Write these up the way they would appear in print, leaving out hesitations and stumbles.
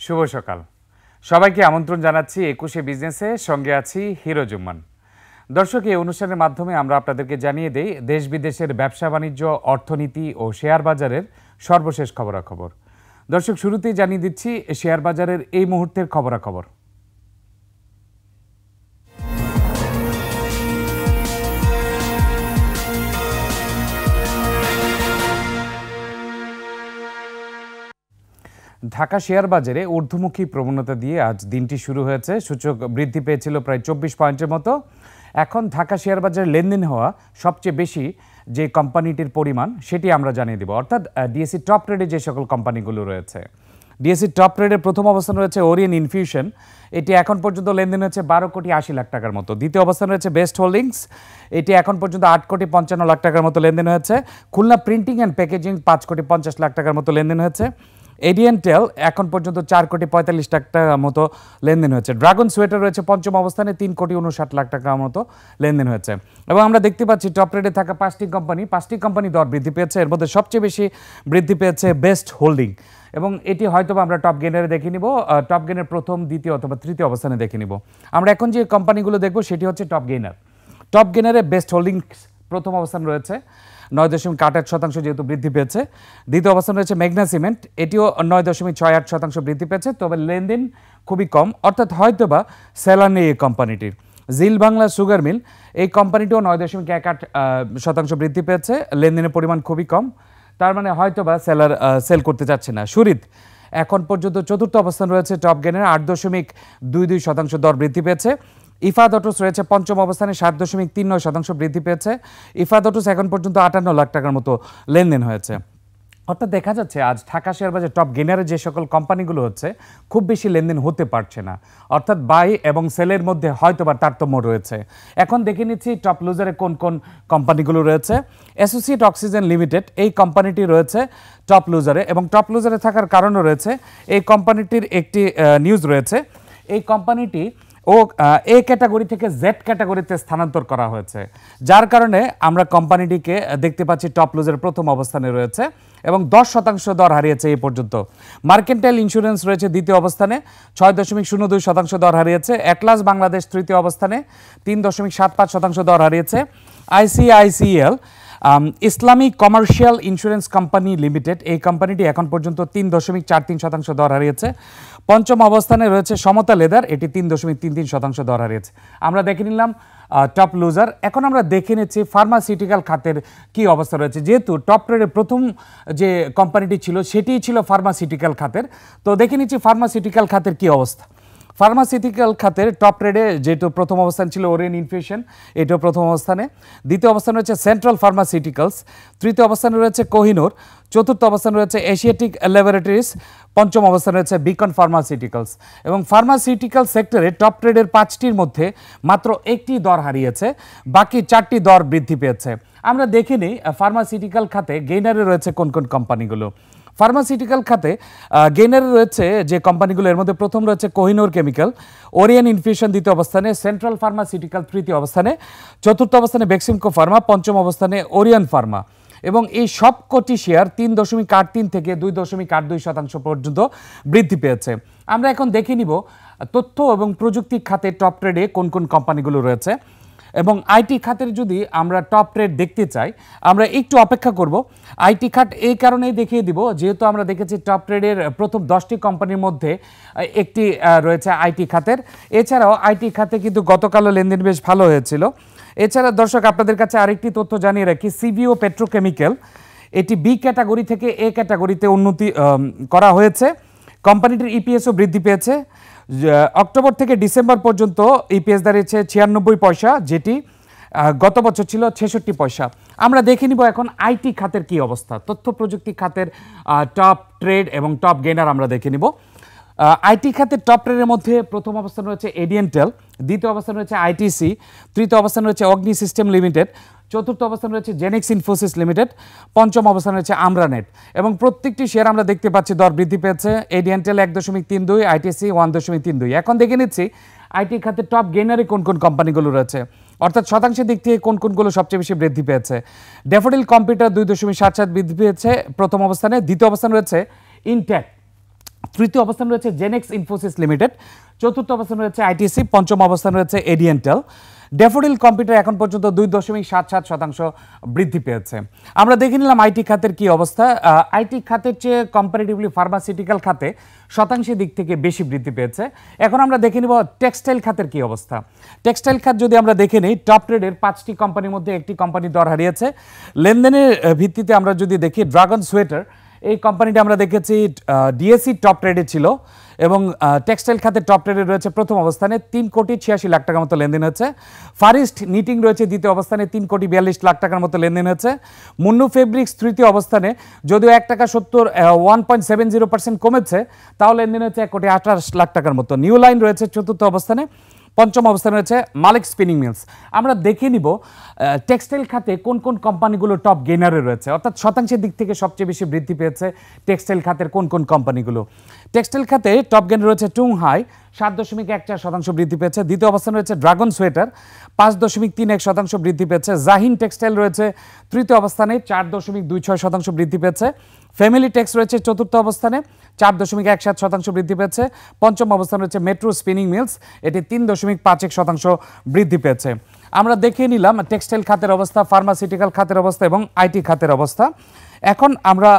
শুভ সকাল সবাইকে আমন্ত্রণ জানাচ্ছি 21 বিজনেসে সঙ্গে আছি হিরো জুম্মান। দর্শক, এই অনুষ্ঠানের মাধ্যমে আমরা আপনাদেরকে জানিয়ে দেই দেশ বিদেশের ব্যবসা বাণিজ্য, অর্থনীতি ও শেয়ার বাজারের সর্বশেষ খবরাখবর। দর্শক, শুরুতেই জানিয়ে দিচ্ছি শেয়ার বাজারের এই মুহূর্তের খবরাখবর। ঢাকা শেয়ার বাজারে ঊর্ধ্বমুখী প্রবণতা দিয়ে আজ দিনটি শুরু হয়েছে। সূচক বৃদ্ধি পেয়েছিল প্রায় 24 পয়েন্টের মতো। এখন ঢাকা শেয়ার বাজারে লেনদেন হওয়া সবচেয়ে বেশি যে কোম্পানিটির পরিমাণ সেটি আমরা জানিয়ে দেব, অর্থাৎ ডিএসসি টপ ট্রেডে যে সকল কোম্পানিগুলো রয়েছে। ডিএসসি টপ ট্রেডের প্রথম অবস্থান রয়েছে ওরিয়েন্ট ইনফিউশন, এটি এখন পর্যন্ত লেনদেন হচ্ছে 12,80,00,000 টাকার মতো। দ্বিতীয় অবস্থান রয়েছে বেস্ট হোল্ডিংস, এটি এখন পর্যন্ত 8,55,00,000 টাকার মতো লেনদেন হয়েছে। খুলনা প্রিন্টিং অ্যান্ড প্যাকেজিং 5,50,00,000 টাকার মতো লেনদেন হয়েছে। এডিএনটেল এখন পর্যন্ত 4,45,00,000 টাকার মতো লেনদেন হয়েছে। ড্রাগন সোয়েটার রয়েছে পঞ্চম অবস্থানে 3,59,00,000 টাকার মতো লেনদেন হয়েছে। এবং আমরা দেখতে পাচ্ছি টপ রেটে থাকা পাঁচটি কোম্পানি দর বৃদ্ধি পেয়েছে। এর মধ্যে সবচেয়ে বেশি বৃদ্ধি পেয়েছে বেস্ট হোল্ডিং, এবং এটি হয়তো আমরা টপ গেনারে দেখে নিব, টপ গেনের প্রথম, দ্বিতীয় অথবা তৃতীয় অবস্থানে দেখে নিব। আমরা এখন যে কোম্পানিগুলো দেখব সেটি হচ্ছে টপ গেনার। টপ গেনারে বেস্ট হোল্ডিংস প্রথম অবস্থান রয়েছে 9.88% যেহেতু বৃদ্ধি পেয়েছে। দ্বিতীয় অবস্থান রয়েছে মেঘনা সিমেন্ট, এটিও 9.68% বৃদ্ধি পেয়েছে, তবে লেনদেন খুবই কম, অর্থাৎ হয়তোবা সেলার নেই এই কোম্পানিটির। জিল বাংলা সুগার মিল, এই কোম্পানিটিও 9.18% বৃদ্ধি পেয়েছে, লেনদেনের পরিমাণ খুবই কম, তার মানে হয়তোবা সেলার সেল করতে চাচ্ছে না। সুরিত এখন পর্যন্ত চতুর্থ অবস্থান রয়েছে টপ গেনের, 8.22% দর বৃদ্ধি পেয়েছে। ইফাদ অটোস রয়েছে পঞ্চম অবস্থানে, 7.39% বৃদ্ধি পেয়েছে। ইফাদ অটোস এখন পর্যন্ত 58,00,000 টাকার মতো লেনদেন হয়েছে। অর্থাৎ দেখা যাচ্ছে আজ ঢাকা শেয়ার বাজার টপ গেনারে যে সকল কোম্পানিগুলো হচ্ছে খুব বেশি লেনদেন হতে পারছে না, অর্থাৎ বাই এবং সেলের মধ্যে হয়তোবা তারতম্য রয়েছে। এখন দেখে নিচ্ছি টপ লুজারে কোন কোন কোম্পানিগুলো রয়েছে। অ্যাসোসিয়েট অক্সিজেন লিমিটেড, এই কোম্পানিটি রয়েছে টপ লুজারে, এবং টপ লুজারে থাকার কারণও রয়েছে এই কোম্পানিটির একটি নিউজ রয়েছে। এই কোম্পানিটি এ ক্যাটাগরি থেকে জেড ক্যাটাগরিতে স্থানান্তর করা হয়েছে, যার কারণে আমরা কোম্পানিটিকে দেখতে পাচ্ছি টপ লুজের প্রথম অবস্থানে রয়েছে এবং 10% দর হারিয়েছে এই পর্যন্ত। মার্কেন্টাইল ইন্স্যুরেন্স রয়েছে দ্বিতীয় অবস্থানে, 6.02% দর হারিয়েছে। অ্যাটলাস বাংলাদেশ তৃতীয় অবস্থানে, 3.75% দর হারিয়েছে। ICICL Islamic commercial insurance company limited, এই কোম্পানিটি এখন পর্যন্ত 3.43% দর হারিয়েছে। পঞ্চম অবস্থানে রয়েছে সমতা লেদার, এটি 3.33% দর হারিয়েছে। আমরা দেখে নিলাম টপ লুজার। এখন আমরা দেখে নিচ্ছি ফার্মাসিউটিক্যাল খাতের কি অবস্থা রয়েছে। যেহেতু টপ ট্রেডের প্রথম যে কোম্পানিটি ছিল সেটিই ছিল ফার্মাসিউটিক্যাল খাতের, তো দেখে নিচ্ছি ফার্মাসিউটিক্যাল খাতের কি অবস্থা। ফার্মাসিউটিক্যাল খাতের টপ ট্রেডে যেহেতু প্রথম অবস্থান ছিল ওরিয়েন্ট ইনফিউশন, এটাও প্রথম অবস্থানে। দ্বিতীয় অবস্থানে রয়েছে সেন্ট্রাল ফার্মাসিউটিক্যালস, তৃতীয় অবস্থানে রয়েছে কোহিনুর, চতুর্থ অবস্থানে রয়েছে এশিয়াটিক ল্যাবরেটরিজ, পঞ্চম অবস্থানে রয়েছে বিকন ফার্মাসিউটিক্যালস। এবং ফার্মাসিউটিক্যাল সেক্টরে টপ ট্রেডের 5টির মধ্যে মাত্র একটি দর হারিয়েছে, বাকি 4টি দর বৃদ্ধি পেয়েছে। আমরা দেখে নিই ফার্মাসিউটিক্যাল খাতে গেইনারে রয়েছে কোন কোন কোম্পানিগুলো। ফার্মাসিউটিক্যাল খাতে গেইনারে রয়েছে যে কোম্পানিগুলো, এর মধ্যে প্রথম রয়েছে কোহিনুর কেমিক্যাল, ওরিয়েন্ট ইনফিউশন দ্বিতীয় অবস্থানে, সেন্ট্রাল ফার্মাসিউটিক্যাল তৃতীয় অবস্থানে, চতুর্থ অবস্থানে বেক্সিমকো ফার্মা, পঞ্চম অবস্থানে ওরিয়ন ফার্মা। এবং এই সবকটি শেয়ার 3.83 থেকে 2.82% পর্যন্ত বৃদ্ধি পেয়েছে। আমরা এখন দেখে নিব তথ্য এবং প্রযুক্তি খাতে টপ ট্রেডে কোন কোন কোম্পানিগুলো রয়েছে। এবং আইটি খাতের যদি আমরা টপ ট্রেড দেখতে চাই, আমরা একটু অপেক্ষা করব। আইটি খাত এই কারণেই দেখিয়ে দিব যেহেতু আমরা দেখেছি টপ ট্রেডের প্রথম 10টি কোম্পানির মধ্যে একটি রয়েছে আইটি খাতের। এছাড়াও আইটি খাতে কিন্তু গতকালও লেনদেন বেশ ভালো হয়েছিল। এছাড়া দর্শক, আপনাদের কাছে আরেকটি তথ্য জানিয়ে রাখি, সিভিও পেট্রোকেমিক্যাল, এটি বি ক্যাটাগরি থেকে এ ক্যাটাগরিতে উন্নতি করা হয়েছে। কোম্পানিটির ইপিএসও বৃদ্ধি পেয়েছে। অক্টোবর থেকে ডিসেম্বর পর্যন্ত ইপিএস দাঁড়িয়েছে 96 পয়সা, যেটি গত বছর ছিল 66 পয়সা। আমরা দেখে নিব এখন আইটি খাতের কি অবস্থা। তথ্য প্রযুক্তি খাতের টপ ট্রেড এবং টপ গেইনার আমরা দেখে নিব। আইটি খাতের টপ ট্রেডের মধ্যে প্রথম অবস্থান রয়েছে এডিএনটেল, দ্বিতীয় অবস্থান রয়েছে আইটিসি, তৃতীয় অবস্থান রয়েছে অগ্নি সিস্টেম লিমিটেড, চতুর্থ অবস্থান রয়েছে জেনেক্স ইনফোসিস লিমিটেড, পঞ্চম অবস্থান রয়েছে আমরানেট। এবং প্রত্যেকটি শেয়ার আমরা দেখতে পাচ্ছি দর বৃদ্ধি পেয়েছে। এডিএনটেল 1.32, আইটিসি 1.32। এখন দেখে নিচ্ছি আইটি খাতের টপ গেইনারে কোন কোন কোম্পানিগুলো রয়েছে, অর্থাৎ শতাংশের দিক থেকে কোন কোনগুলো সবচেয়ে বেশি বৃদ্ধি পেয়েছে। ড্যাফোডিল কম্পিউটার 2.77 বৃদ্ধি পেয়েছে প্রথম অবস্থানে। দ্বিতীয় অবস্থান রয়েছে ইনটেক, তৃতীয় অবস্থান রয়েছে জেনেক্স ইনফোসিস লিমিটেড, চতুর্থ অবস্থান রয়েছে আইটিসি, পঞ্চম অবস্থান রয়েছে এডিএনটেল। ড্যাফোডিল কম্পিউটার এখন পর্যন্ত 2.77% বৃদ্ধি পেয়েছে। আমরা দেখে নিলাম আইটি খাতের কি অবস্থা। আইটি খাতের চেয়ে কম্পারেটিভলি ফার্মাসিউটিক্যাল খাতে শতাংশের দিক থেকে বেশি বৃদ্ধি পেয়েছে। এখন আমরা দেখে নিব টেক্সটাইল খাতের কি অবস্থা। টেক্সটাইল খাত যদি আমরা দেখে নিই, টপ ট্রেডের 5টি কোম্পানির মধ্যে একটি কোম্পানি দর হারিয়েছে। লেনদেনের ভিত্তিতে আমরা যদি দেখি, ড্রাগন সোয়েটার এই কোম্পানিটা আমরা দেখেছি ডিএসসি টপ ট্রেডে ছিল এবং টেক্সটাইল খাতে টপ ট্রেডে রয়েছে প্রথম অবস্থানে, 3,86,00,000 টাকার মতো লেনদেন হচ্ছে। ফারিস্ট নিটিং রয়েছে দ্বিতীয় অবস্থানে, 3,42,00,000 টাকার মতো লেনদেন হচ্ছে। মুন্নু ফেব্রিক্স তৃতীয় অবস্থানে, যদিও 1.70% কমেছে, তাও লেনদেন হচ্ছে 1,28,00,000 টাকার মতো। নিউ লাইন রয়েছে চতুর্থ অবস্থানে, পঞ্চম অবস্থানে রয়েছে মালিক স্পিনিং মিলস। আমরা দেখে নিব টেক্সটাইল খাতে কোন কোন কোম্পানিগুলো টপ গেইনারে রয়েছে, অর্থাৎ শতাংশের দিক থেকে সবচেয়ে বেশি বৃদ্ধি পেয়েছে টেক্সটাইল খাতের কোন কোন কোম্পানিগুলো। টেক্সটাইল খাতে টপ গেইনার রয়েছে টুংহাই, 7.14% বৃদ্ধি পেয়েছে। দ্বিতীয় অবস্থানে রয়েছে ড্রাগন সোয়েটার, 5.31% বৃদ্ধি পেয়েছে। জাহিন টেক্সটাইল রয়েছে তৃতীয় অবস্থানে, 4.26% বৃদ্ধি পেয়েছে। ফ্যামিলি টেক্স রয়েছে চতুর্থ অবস্থানে, 4.17% বৃদ্ধি পেয়েছে। পঞ্চম অবস্থানে রয়েছে মেট্রো স্পিনিং মিলস, এটি 3.51% বৃদ্ধি পেয়েছে। আমরা দেখে নিলাম টেক্সটাইল খাতের অবস্থা, ফার্মাসিউটিক্যাল খাতের অবস্থা এবং আইটি খাতের অবস্থা। এখন আমরা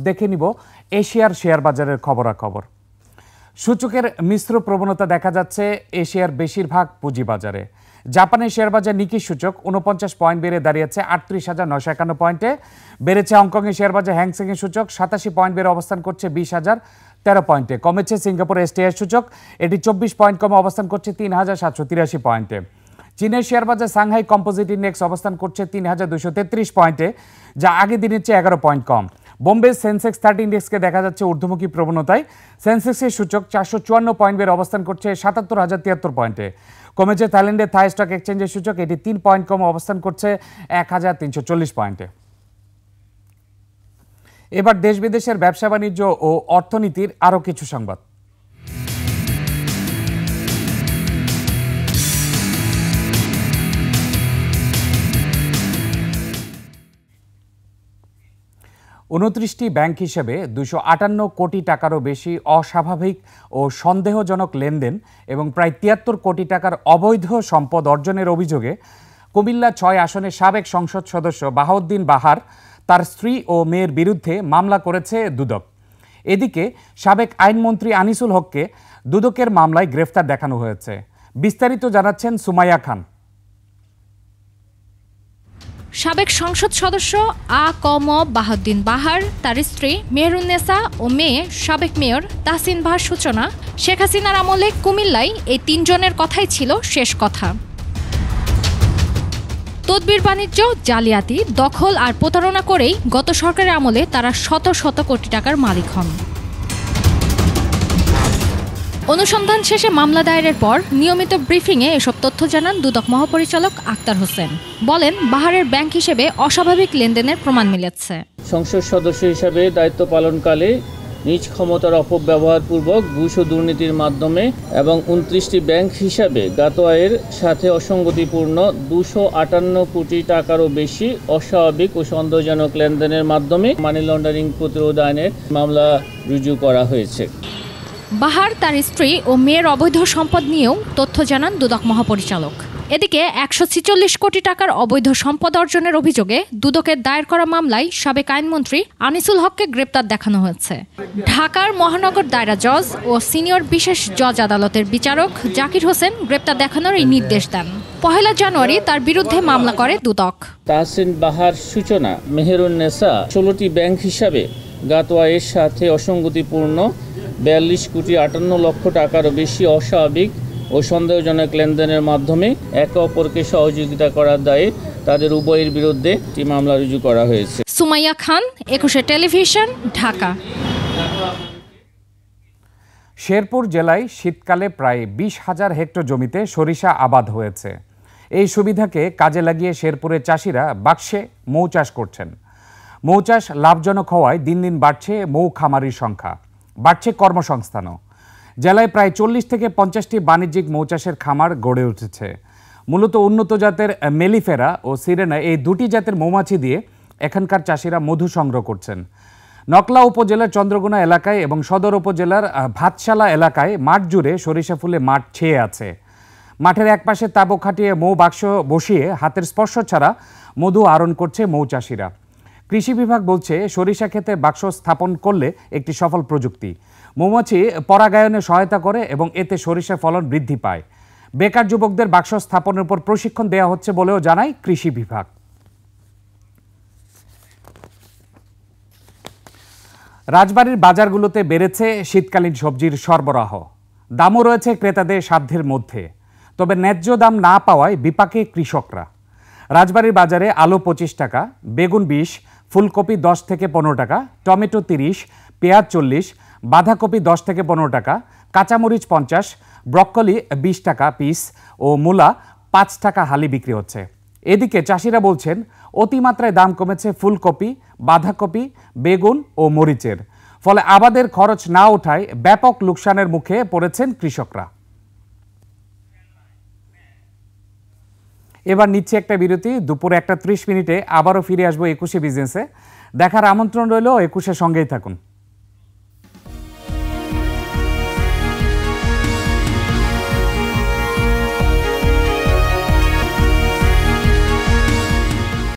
দেখে নিব এশিয়ার শেয়ার বাজারের খবরাখবর। সূচকের মিশ্র প্রবণতা দেখা যাচ্ছে এশিয়ার বেশিরভাগ পুঁজিবাজারে। জাপানের শেয়ার বাজার নিকি সূচক 49 পয়েন্ট বেড়ে দাঁড়িয়েছে 38,951 পয়েন্টে। বেড়েছে হংকংয়ের শেয়ার বাজার হ্যাংসেংয়ের সূচক 87 পয়েন্ট বেড়ে অবস্থান করছে 20,013 পয়েন্টে। কমেছে সিঙ্গাপুর এসটিআই সূচক, এটি 24 পয়েন্ট কমে অবস্থান করছে 3,783 পয়েন্টে। চীনের শেয়ার বাজার সাংহাই কম্পোজিট ইন্ডেক্স অবস্থান করছে 3,233 পয়েন্টে, যা আগের দিনের চেয়ে 11 পয়েন্ট কম। বোম্বে সেন্সেক্স 30 ইন্ডেক্সকে দেখা যাচ্ছে ঊর্ধ্বমুখী প্রবণতায়। সেন্সেক্সের সূচক 454 পয়েন্ট বেড়ে অবস্থান করছে 77,073 পয়েন্টে। কমেছে থাইল্যান্ডের থাই স্টক এক্সচেঞ্জের সূচক, এটি 3 পয়েন্ট কমে অবস্থান করছে 1,340 পয়েন্টে। এবার দেশ বিদেশের ব্যবসা বাণিজ্য ও অর্থনীতির আরও কিছু সংবাদ। 29টি ব্যাংক হিসেবে 258 কোটি টাকারও বেশি অস্বাভাবিক ও সন্দেহজনক লেনদেন এবং প্রায় 73 কোটি টাকার অবৈধ সম্পদ অর্জনের অভিযোগে কুমিল্লা 6 আসনের সাবেক সংসদ সদস্য বাহাউদ্দিন বাহার, তার স্ত্রী ও মেয়ের বিরুদ্ধে মামলা করেছে দুদক। এদিকে সাবেক আইনমন্ত্রী আনিসুল হককে দুদকের মামলায় গ্রেফতার দেখানো হয়েছে। বিস্তারিত জানাচ্ছেন সুমাইয়া খান। সাবেক সংসদ সদস্য আ.ক.ম বাহাউদ্দিন বাহার, তার স্ত্রী মেহেরুন্নেসা ও মেয়ে সাবেক মেয়র তাহসিন বাহার সূচনা, শেখ হাসিনার আমলে কুমিল্লায় এই 3 জনের কথাই ছিল শেষ কথা। তদবির বাণিজ্য, জালিয়াতি, দখল আর প্রতারণা করেই গত সরকারের আমলে তারা শত শত কোটি টাকার মালিক হন। অনুসন্ধান শেষে মামলা দায়েরের পর নিয়মিত ব্রিফিংয়ে এসব তথ্য জানান দুদক মহাপরিচালক আক্তার হোসেন। বলেন, বাহারের ব্যাংক হিসেবে অস্বাভাবিক লেনদেনের প্রমাণ মিলেছে। সংসদ সদস্য হিসাবে দায়িত্ব পালনকালে নিজ ক্ষমতার অপব্যবহারপূর্বক ঘুষ ও দুর্নীতির মাধ্যমে এবং 29টি ব্যাংক হিসাবে জ্ঞাত আয়ের সাথে অসঙ্গতিপূর্ণ 258 কোটি টাকারও বেশি অস্বাভাবিক ও সন্দেহজনক লেনদেনের মাধ্যমে মানি লন্ডারিং প্রতিরোধ আইনের মামলা রুজু করা হয়েছে। বাহার, তার স্ত্রী ও মেয়ের অবৈধ সম্পদ নিয়েও তথ্য জানান দুদক মহাপরিচালক। এদিকে 146 কোটি টাকার অবৈধ সম্পদ অর্জনের অভিযোগে দুদকের দায়ের করা মামলায় সাবেক আইনমন্ত্রী আনিসুল হককে গ্রেপ্তার দেখানো হয়েছে। ঢাকার মহানগর দায়রা জজ ও সিনিয়র বিশেষ জজ আদালতের বিচারক জাকির হোসেন গ্রেপ্তার দেখানোর এই নির্দেশ দেন। 1 জানুয়ারি তার বিরুদ্ধে মামলা করে দুদক। তাহসিন বাহার সূচনা, মেহেরুন্নেসা 16টি ব্যাংক হিসাবে জ্ঞাত আয়ের সাথে অসঙ্গতিপূর্ণ 42 কোটি 58 লক্ষ টাকারও বেশি অস্বাভাবিক ও সন্দেহজনক লেনদেনের মাধ্যমে একে অপরকে সহযোগিতা করার দায়ে তাদের উভয়ের বিরুদ্ধে একটি মামলা রুজু করা হয়েছে। সুমাইয়া খান, 21 টেলিভিশন, ঢাকা। শেরপুর জেলায় শীতকালে প্রায় 20,000 হেক্টর জমিতে সরিষা আবাদ হয়েছে। এই সুবিধাকে কাজে লাগিয়ে শেরপুরের চাষিরা বাক্সে মৌ চাষ করছেন। মৌ চাষ লাভজনক হওয়ায় দিন দিন বাড়ছে মৌ খামারির সংখ্যা, বাড়ছে কর্মসংস্থানও। জেলায় প্রায় 40 থেকে 50টি বাণিজ্যিক মৌচাষের খামার গড়ে উঠেছে। মূলত উন্নত জাতের মেলিফেরা ও সিরেনা, এই দুটি জাতের মৌমাছি দিয়ে এখানকার চাষিরা মধু সংগ্রহ করছেন। নকলা উপজেলার চন্দ্রগুনা এলাকায় এবং সদর উপজেলার ভাতশালা এলাকায় মাঠ জুড়ে সরিষা ফুলে মাঠ ছেয়ে আছে। মাঠের একপাশে তাঁবু খাটিয়ে মৌ বাক্স বসিয়ে হাতের স্পর্শ ছাড়া মধু আহরণ করছে মৌচাষিরা। কৃষি বিভাগ বলছে সরিষা ক্ষেতে বাক্স স্থাপন করলে একটি সফল প্রযুক্তি। মৌমাছি পরাগায়নে সহায়তা করে এবং এতে সরিষার ফলন বৃদ্ধি পায়। বেকার যুবকদের বাক্স স্থাপনের উপর প্রশিক্ষণ দেওয়া হচ্ছে বলেও জানায় কৃষি বিভাগ। রাজবাড়ীর বাজারগুলোতে বেড়েছে শীতকালীন সবজির সরবরাহ। দামও রয়েছে ক্রেতাদের সাধ্যের মধ্যে, তবে ন্যায্য দাম না পাওয়ায় বিপাকে কৃষকরা। রাজবাড়ীর বাজারে আলু 25 টাকা, বেগুন 20, ফুলকপি 10 থেকে 15 টাকা, টমেটো 30, পেঁয়াজ 40, বাঁধাকপি 10 থেকে 15 টাকা, কাঁচামরিচ 50, ব্রক্কলি 20 টাকা পিস ও মূলা 5 টাকা হালি বিক্রি হচ্ছে। এদিকে চাষিরা বলছেন অতিমাত্রায় দাম কমেছে ফুলকপি, বাঁধাকপি, বেগুন ও মরিচের, ফলে আবাদের খরচ না ওঠায় ব্যাপক লোকসানের মুখে পড়েছেন কৃষকরা। এবার নিচ্ছে একটা বিরতি। দুপুরে 1:30 আবারও ফিরে আসবো 21শে বিজনেসে। দেখার আমন্ত্রণ রইল, 21-এর সঙ্গেই থাকুন।